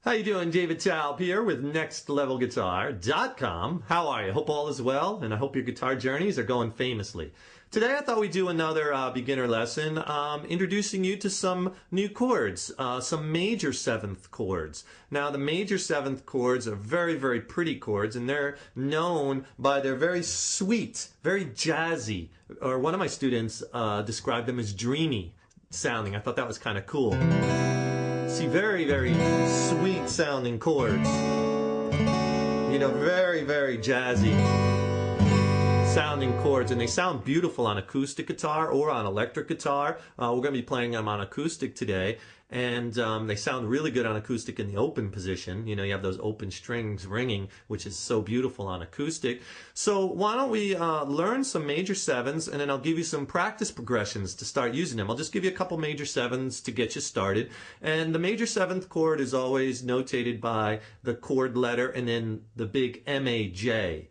How you doing? David Taub here with NextLevelGuitar.com. How are you? Hope all is well, and I hope your guitar journeys are going famously. Today I thought we'd do another beginner lesson introducing you to some new chords, some major seventh chords. Now the major seventh chords are very, very pretty chords, and they're known by their very sweet, very jazzy, or one of my students described them as dreamy sounding. I thought that was kind of cool. See, very, very sweet sounding chords. You know, very, very jazzy sounding chords, and they sound beautiful on acoustic guitar or on electric guitar. We're going to be playing them on acoustic today, and they sound really good on acoustic in the open position. You know, you have those open strings ringing, which is so beautiful on acoustic. So why don't we learn some major sevens, and then I'll give you some practice progressions to start using them. I'll just give you a couple major sevens to get you started. And the major seventh chord is always notated by the chord letter and then the big M-A-J.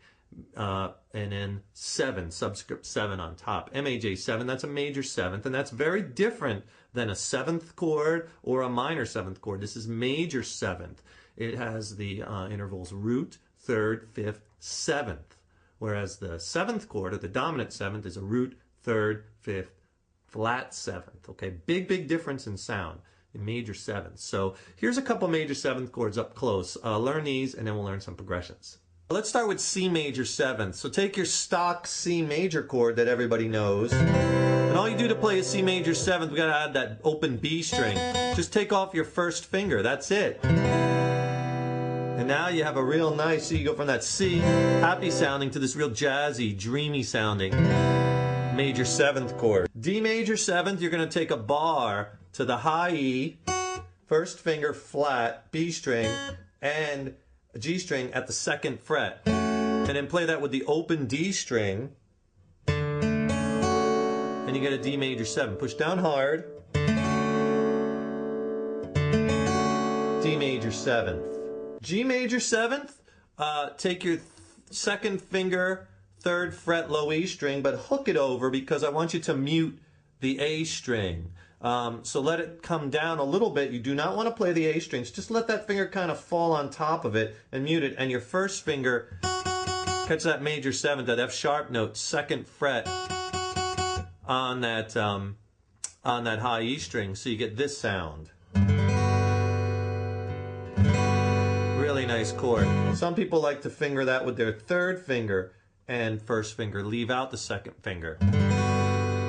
And then 7, subscript 7 on top. M-A-J 7, that's a major seventh, and that's very different than a seventh chord or a minor seventh chord. This is major seventh. It has the intervals root, third, fifth, seventh, whereas the seventh chord, or the dominant seventh, is a root, third, fifth, flat seventh. Okay, big, big difference in sound in major sevenths. So here's a couple major seventh chords up close. Learn these, and then we'll learn some progressions. Let's start with C major seventh. So take your stock C major chord that everybody knows, and all you do to play a C major seventh, we gotta add that open B string. Just take off your first finger, that's it. And now you have a real nice, so you go from that C, happy sounding, to this real jazzy, dreamy sounding major seventh chord. D major seventh, you're gonna take a bar to the high E, first finger flat, B string, and a G string at the second fret, and then play that with the open D string, and you get a D major 7. Push down hard, D major 7th. G major 7th, take your second finger, third fret low E string, but hook it over because I want you to mute the A string. So let it come down a little bit. You do not want to play the A strings. Just let that finger kind of fall on top of it and mute it. And your first finger, catch that major 7th, that F sharp note, second fret on that high E string. So you get this sound. Really nice chord. Some people like to finger that with their third finger and first finger. Leave out the second finger.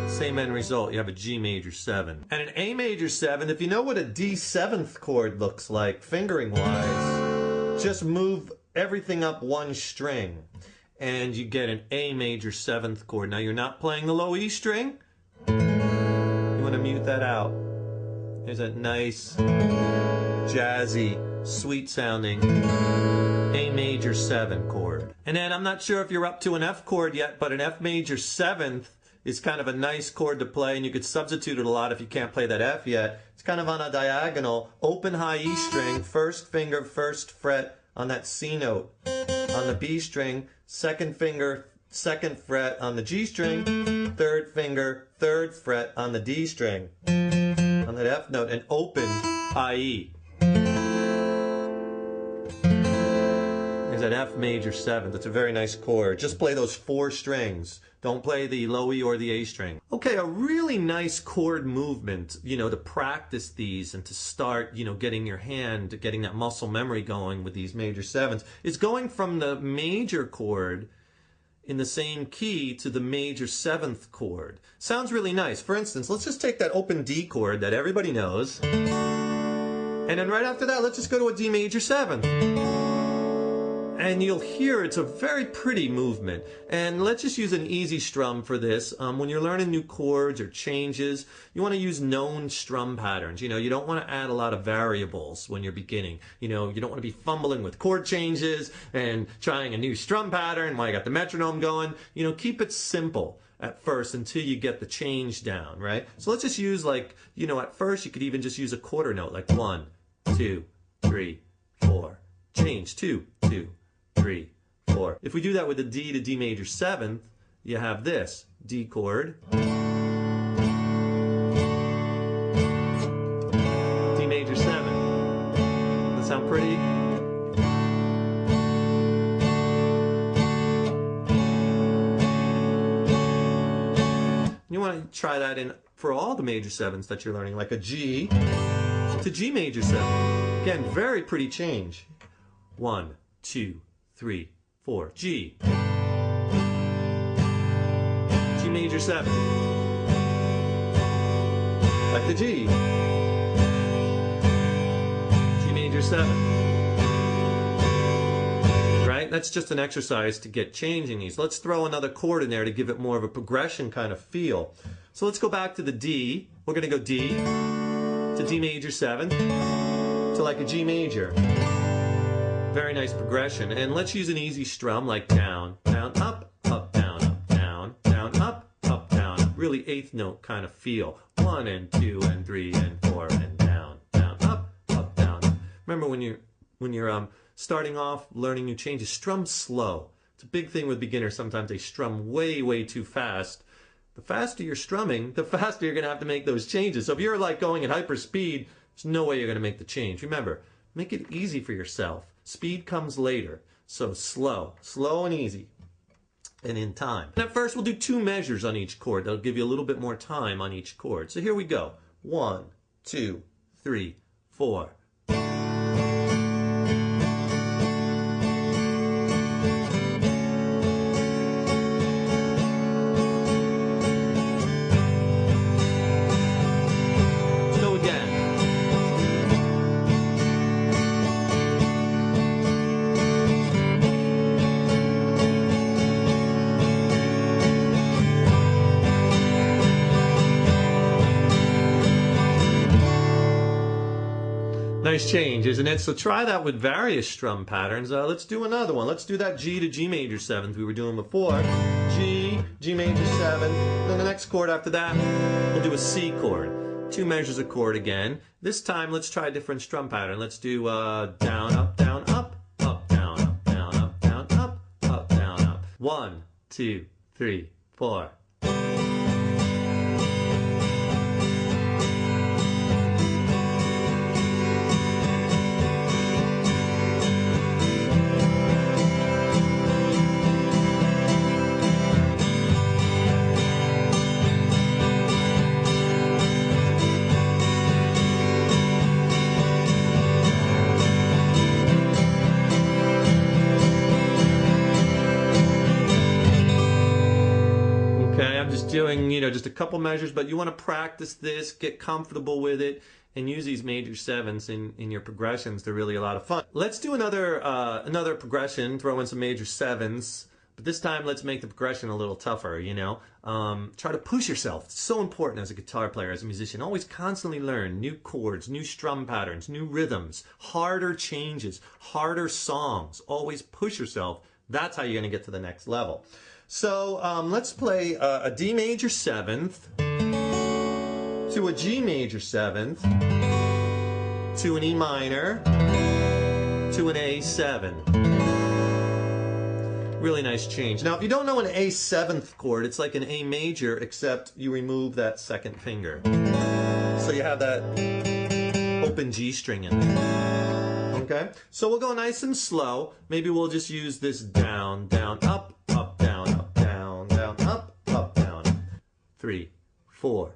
Same end result, you have a G major 7. And an A major 7, if you know what a D 7th chord looks like, fingering wise, just move everything up one string and you get an A major 7th chord. Now you're not playing the low E string. You want to mute that out. There's that nice, jazzy, sweet sounding A major 7 chord. And then I'm not sure if you're up to an F chord yet, but an F major 7th is kind of a nice chord to play, and you could substitute it a lot if you can't play that F yet. It's kind of on a diagonal, open high E string, first finger, first fret on that C note. On the B string, second finger, second fret on the G string, third finger, third fret on the D string. On that F note, and open high E. There's that F major 7th. It's a very nice chord. Just play those 4 strings. Don't play the low E or the A string. Okay, a really nice chord movement, you know, to practice these and to start, you know, getting your hand, getting that muscle memory going with these major 7s, is going from the major chord in the same key to the major 7th chord. Sounds really nice. For instance, let's just take that open D chord that everybody knows, and then right after that, let's just go to a D major 7th. And you'll hear it's a very pretty movement. And let's just use an easy strum for this. When you're learning new chords or changes, you want to use known strum patterns. You know, you don't want to add a lot of variables when you're beginning. You know, you don't want to be fumbling with chord changes and trying a new strum pattern while you got the metronome going. You know, keep it simple at first until you get the change down, right? So let's just use, like, you know, at first you could even just use a quarter note, like 1, 2, 3, 4. Change 2, 2, 3, 4. If we do that with a D to D major 7th, you have this D chord, D major 7. That sound pretty? try that in for all the major 7s that you're learning, like a G to G major 7. Again, very pretty change. 1, 2, 3, 4, G. G major 7. Like the G. G major 7. Right? That's just an exercise to get changing these. Let's throw another chord in there to give it more of a progression kind of feel. So let's go back to the D. We're going to go D to D major 7 to like a G major. Very nice progression. And let's use an easy strum like down, down, up, down, down, down, up, down, up. Really 8th note kind of feel. 1 and 2 and 3 and 4 and down, down, up, down, up. Remember when you're starting off learning new changes, strum slow. It's a big thing with beginners. Sometimes they strum way too fast. The faster you're strumming, the faster you're going to have to make those changes. So if you're like going at hyper speed, there's no way you're going to make the change. Remember, make it easy for yourself. Speed comes later. So slow and easy, and in time. And at first, we'll do 2 measures on each chord. That'll give you a little bit more time on each chord. So here we go. 1, 2, 3, 4. Nice change, isn't it? So try that with various strum patterns. Let's do another one. Let's do that G to G major 7th we were doing before. G, G major 7. Then the next chord after that, we'll do a C chord. 2 measures of chord again. This time, let's try a different strum pattern. Let's do down, up, down, up, down, up, down, up, down, up, down, up. 1, 2, 3, 4. Doing, just a couple measures, but you want to practice this, get comfortable with it, and use these major 7s in your progressions. They're really a lot of fun. Let's do another progression, throw in some major 7s, but this time let's make the progression a little tougher, Try to push yourself. It's so important as a guitar player, as a musician. Always constantly learn new chords, new strum patterns, new rhythms, harder changes, harder songs. Always push yourself. That's how you're going to get to the next level. So let's play a D major 7th to a G major 7th to an E minor to an A7. Really nice change. Now if you don't know an A7th chord, it's like an A major except you remove that 2nd finger. So you have that open G string in there. Okay? So we'll go nice and slow. Maybe we'll just use this down, down, up, down, up, down, down, up, down. 3, 4.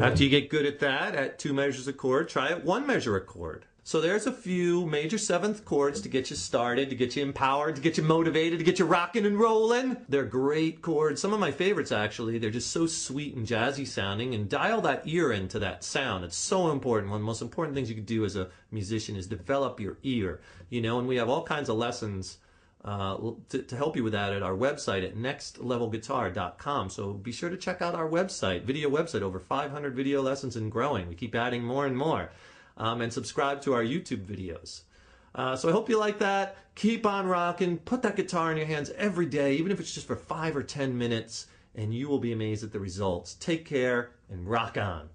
After you get good at that, at 2 measures a chord, try it 1 measure a chord. So there's a few major 7th chords to get you started, to get you empowered, to get you motivated, to get you rocking and rolling. They're great chords. Some of my favorites, actually. They're just so sweet and jazzy sounding, and dial that ear into that sound. It's so important. One of the most important things you can do as a musician is develop your ear. And we have all kinds of lessons to help you with that at our website at nextlevelguitar.com. So be sure to check out our website, video website, over 500 video lessons and growing. We keep adding more and more. And subscribe to our YouTube videos. So I hope you like that. Keep on rocking. Put that guitar in your hands every day, even if it's just for 5 or 10 minutes, and you will be amazed at the results. Take care and rock on.